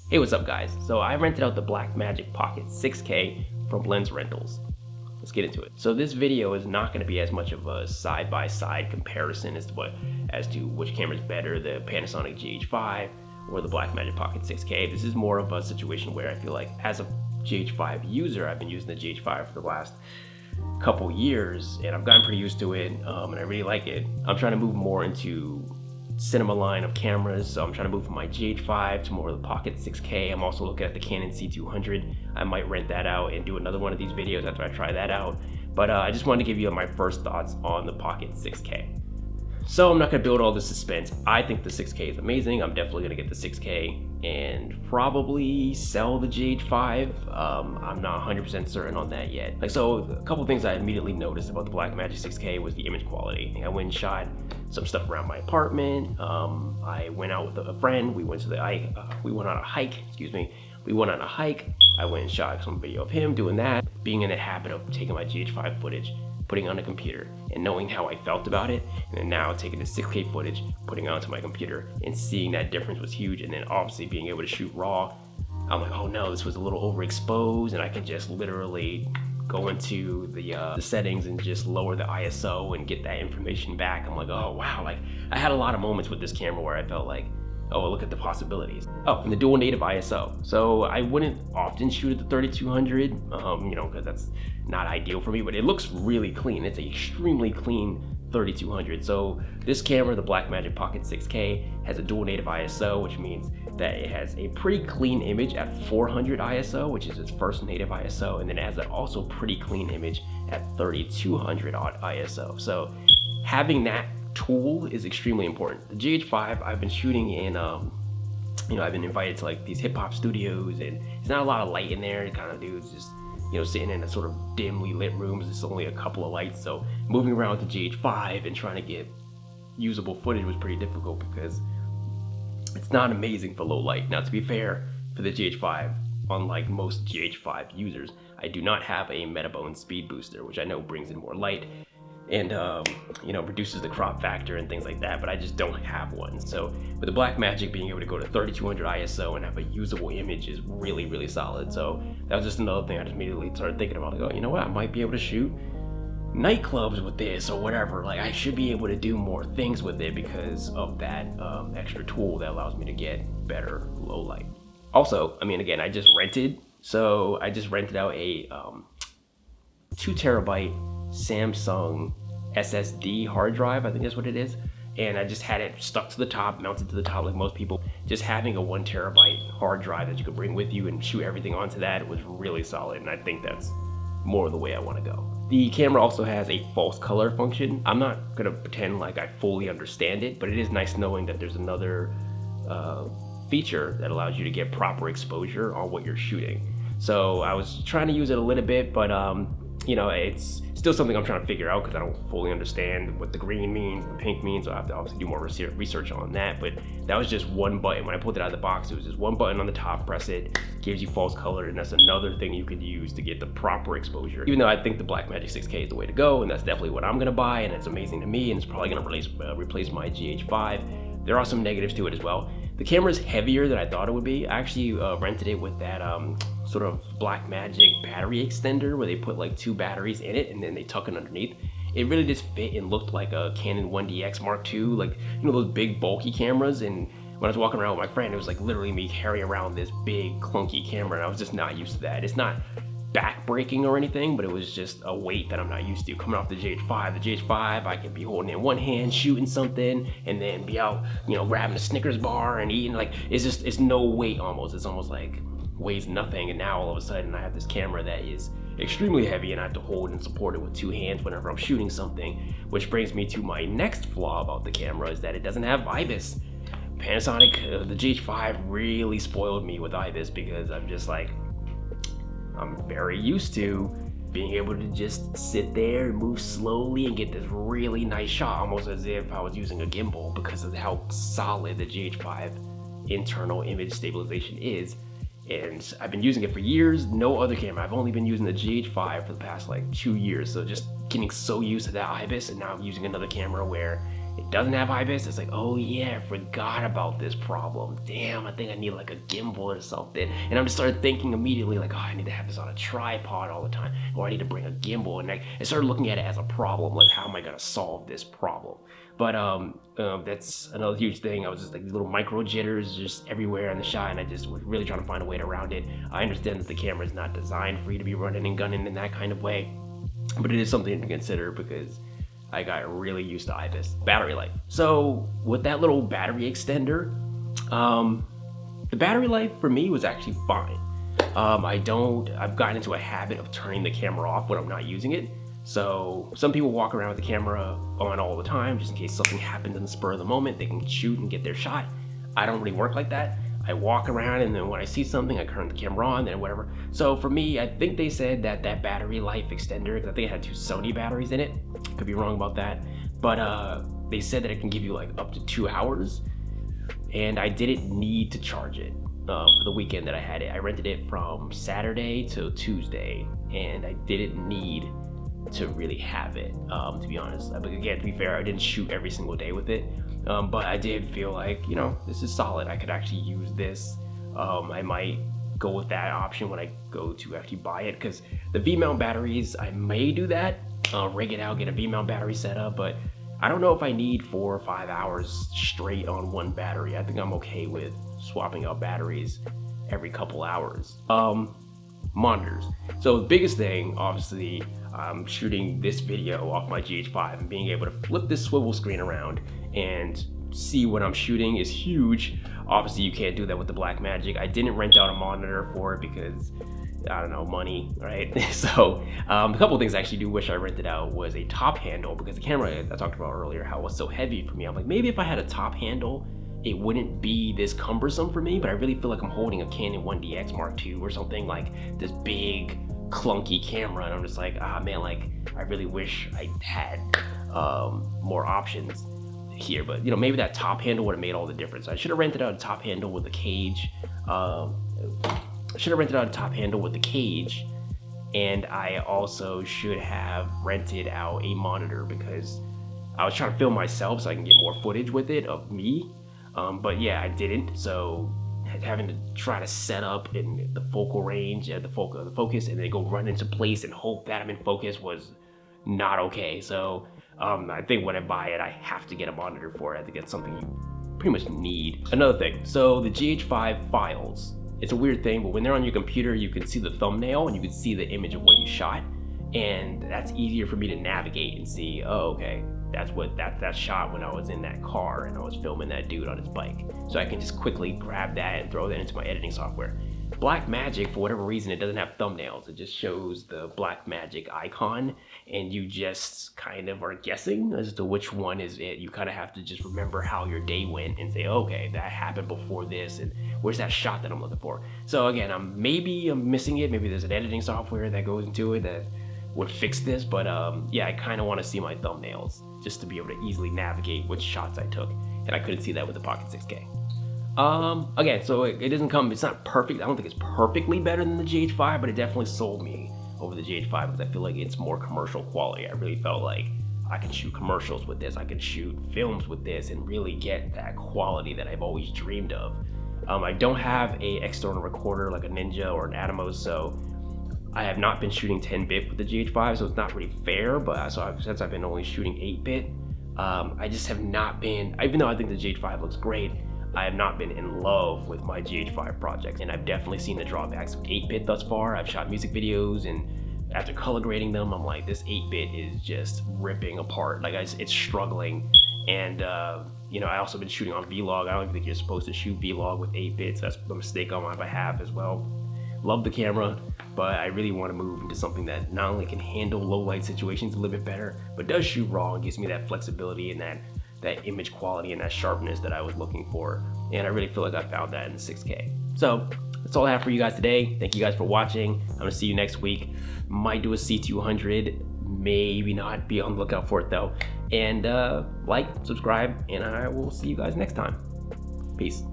Hey, what's up guys? So I rented out the Blackmagic Pocket 6K from LensRentals. Let's get into it. So this video is not going to be as much of a side-by-side comparison as to which camera is better, the Panasonic GH5 or the Blackmagic Pocket 6K. This is more of a situation where I feel like as a GH5 user, I've been using the GH5 for the last couple years and I've gotten pretty used to it, and I really like it. I'm trying to move more into cinema line of cameras, so I'm trying to move from my GH5 to more of the Pocket 6K. I'm also looking at the Canon C200. I might rent that out and do another one of these videos after I try that out, but I just wanted to give you my first thoughts on the Pocket 6K. So I'm not going to build all the suspense. I think the 6K is amazing. I'm definitely going to get the 6K and probably sell the GH5. I'm not 100% certain on that yet. So a couple things I immediately noticed about the Blackmagic 6K was the image quality. I went and shot some stuff around my apartment. I went out with a friend. We went on a hike. We went on a hike. I went and shot some video of him doing that. Being in the habit of taking my GH5 footage, putting it on the computer, and knowing how I felt about it, and then now taking the 6K footage, putting it onto my computer, and seeing that difference was huge. And then obviously being able to shoot raw, I'm like, oh no, this was a little overexposed, and I can just literally go into the settings and just lower the ISO and get that information back. I'm like, oh wow, like I had a lot of moments with this camera where I felt like, oh, look at the possibilities. Oh, and the dual native ISO. So I wouldn't often shoot at the 3200, because that's not ideal for me, but it looks really clean. It's an extremely clean 3200. So this camera, the Blackmagic Pocket 6K, has a dual native ISO, which means that it has a pretty clean image at 400 ISO, which is its first native ISO, and then it has an also pretty clean image at 3200 ISO. So having that tool is extremely important. The GH5, I've been shooting in, I've been invited to like these hip hop studios, and it's not a lot of light in there. It kind of dudes just, sitting in a sort of dimly lit rooms. It's only a couple of lights. So moving around with the GH5 and trying to get usable footage was pretty difficult because it's not amazing for low light. Now, to be fair, for the GH5, unlike most GH5 users, I do not have a Metabone speed booster, which I know brings in more light and reduces the crop factor and things like that, but I just don't have one. So with the Blackmagic, being able to go to 3200 ISO and have a usable image is really, really solid. So that was just another thing I just immediately started thinking about. Like, oh, you know what, I might be able to shoot nightclubs with this or whatever. Like, I should be able to do more things with it because of that extra tool that allows me to get better low light. Also, again, I just rented out a 2 terabyte Samsung SSD hard drive, I think that's what it is, and I just had it stuck to the top, mounted to the top like most people. Just having a 1 terabyte hard drive that you could bring with you and shoot everything onto that was really solid, and I think that's more the way I want to go. The camera also has a false color function. I'm not gonna pretend like I fully understand it, but it is nice knowing that there's another feature that allows you to get proper exposure on what you're shooting. So I was trying to use it a little bit, but it's still something I'm trying to figure out because I don't fully understand what the green means, the pink means, so I have to obviously do more research on that. But that was just one button. When I pulled it out of the box, it was just one button on the top, press it, gives you false color, and that's another thing you could use to get the proper exposure. Even though I think the Blackmagic 6K is the way to go, and that's definitely what I'm gonna buy, and it's amazing to me, and it's probably gonna replace my GH5. There are some negatives to it as well. The camera is heavier than I thought it would be. I actually rented it with that sort of Blackmagic battery extender where they put like 2 batteries in it and then they tuck it underneath. It really just fit and looked like a Canon 1DX Mark II, like, those big bulky cameras. And when I was walking around with my friend, it was like literally me carrying around this big clunky camera, and I was just not used to that. It's not back-breaking or anything, but it was just a weight that I'm not used to. Coming off the GH5, I can be holding it in one hand, shooting something, and then be out, grabbing a Snickers bar and eating. Like, it's no weight almost. It's almost like weighs nothing, and now all of a sudden I have this camera that is extremely heavy and I have to hold and support it with 2 hands whenever I'm shooting something, which brings me to my next flaw about the camera, is that it doesn't have IBIS. Panasonic, the GH5 really spoiled me with IBIS because I'm just like, I'm very used to being able to just sit there and move slowly and get this really nice shot, almost as if I was using a gimbal, because of how solid the GH5 internal image stabilization is. And I've been using it for years, no other camera. I've only been using the GH5 for the past like 2 years. So just getting so used to that IBIS, and now I'm using another camera where it doesn't have IBIS. It's like, oh yeah, I forgot about this problem. Damn, I think I need like a gimbal or something. And I'm just started thinking immediately like, oh, I need to have this on a tripod all the time, or I need to bring a gimbal. And I started looking at it as a problem, like how am I gonna solve this problem? But that's another huge thing. I was just like these little micro jitters just everywhere in the shot, and I just was really trying to find a way around it. I understand that the camera is not designed for you to be running and gunning in that kind of way, but it is something to consider because I got really used to IBIS. Battery life. So with that little battery extender, the battery life for me was actually fine. I've gotten into a habit of turning the camera off when I'm not using it. So some people walk around with the camera on all the time, just in case something happens in the spur of the moment, they can shoot and get their shot. I don't really work like that. I walk around, and then when I see something, I turn the camera on, then whatever. So for me, I think they said that battery life extender, because I think it had 2 Sony batteries in it. Could be wrong about that. But they said that it can give you like up to 2 hours. And I didn't need to charge it for the weekend that I had it. I rented it from Saturday to Tuesday, and I didn't need to really have it, to be honest. But again, to be fair, I didn't shoot every single day with it. But I did feel like, you know, this is solid. I could actually use this. I might go with that option when I go to actually buy it, because the V-mount batteries, I may do that, rig it out, get a V-mount battery set up, but I don't know if I need 4 or 5 hours straight on one battery. I think I'm okay with swapping out batteries every couple hours. Monitors. So the biggest thing, obviously, I'm shooting this video off my GH5, and being able to flip this swivel screen around and see what I'm shooting is huge. Obviously, you can't do that with the Blackmagic. I didn't rent out a monitor for it because, I don't know, money, right? So a couple of things I actually do wish I rented out was a top handle, because the camera I talked about earlier, how it was so heavy for me. I'm like, maybe if I had a top handle, it wouldn't be this cumbersome for me, but I really feel like I'm holding a Canon 1DX Mark II or something, like this big clunky camera, and I'm just like, ah man, like I really wish I had more options here. But you know, maybe that top handle would have made all the difference. I should have rented out a top handle with a cage. And I also should have rented out a monitor, because I was trying to film myself so I can get more footage with it of me. But yeah, I didn't. So having to try to set up in the focal range and the focus, and then go run into place and hope that I'm in focus was not okay. So I think when I buy it, I have to get a monitor for it. I think that's something you pretty much need. Another thing, so the GH5 files, it's a weird thing, but when they're on your computer, you can see the thumbnail and you can see the image of what you shot, and that's easier for me to navigate and see, oh, okay, that's what that shot when I was in that car and I was filming that dude on his bike. So I can just quickly grab that and throw that into my editing software. Blackmagic, for whatever reason, it doesn't have thumbnails. It just shows the Blackmagic icon, and you just kind of are guessing as to which one is it. You kind of have to just remember how your day went and say, okay, that happened before this, and where's that shot that I'm looking for? So again, maybe I'm missing it. Maybe there's an editing software that goes into it that would fix this, but yeah, I kind of want to see my thumbnails just to be able to easily navigate which shots I took, and I couldn't see that with the Pocket 6K. Again, so it doesn't come, it's not perfect. I don't think it's perfectly better than the GH5, but it definitely sold me over the GH5 because I feel like it's more commercial quality. I really felt like I could shoot commercials with this, I could shoot films with this, and really get that quality that I've always dreamed of. I don't have a external recorder like a Ninja or an Atomos, so I have not been shooting 10-bit with the GH5, so it's not really fair, but since I've been only shooting 8-bit, I just have not been, even though I think the GH5 looks great, I have not been in love with my GH5 projects, and I've definitely seen the drawbacks with 8-bit thus far. I've shot music videos, and after color grading them, I'm like, this 8-bit is just ripping apart. Like, it's struggling, and you know, I also been shooting on Vlog. I don't even think you're supposed to shoot Vlog with 8-bits. That's a mistake on my behalf as well. Love the camera, but I really want to move into something that not only can handle low light situations a little bit better, but does shoot raw and gives me that flexibility and that image quality and that sharpness that I was looking for. And I really feel like I found that in the 6K. So that's all I have for you guys today. Thank you guys for watching. I'm gonna see you next week. Might do a C200, maybe not. Be on the lookout for it though. And like, subscribe, and I will see you guys next time. Peace.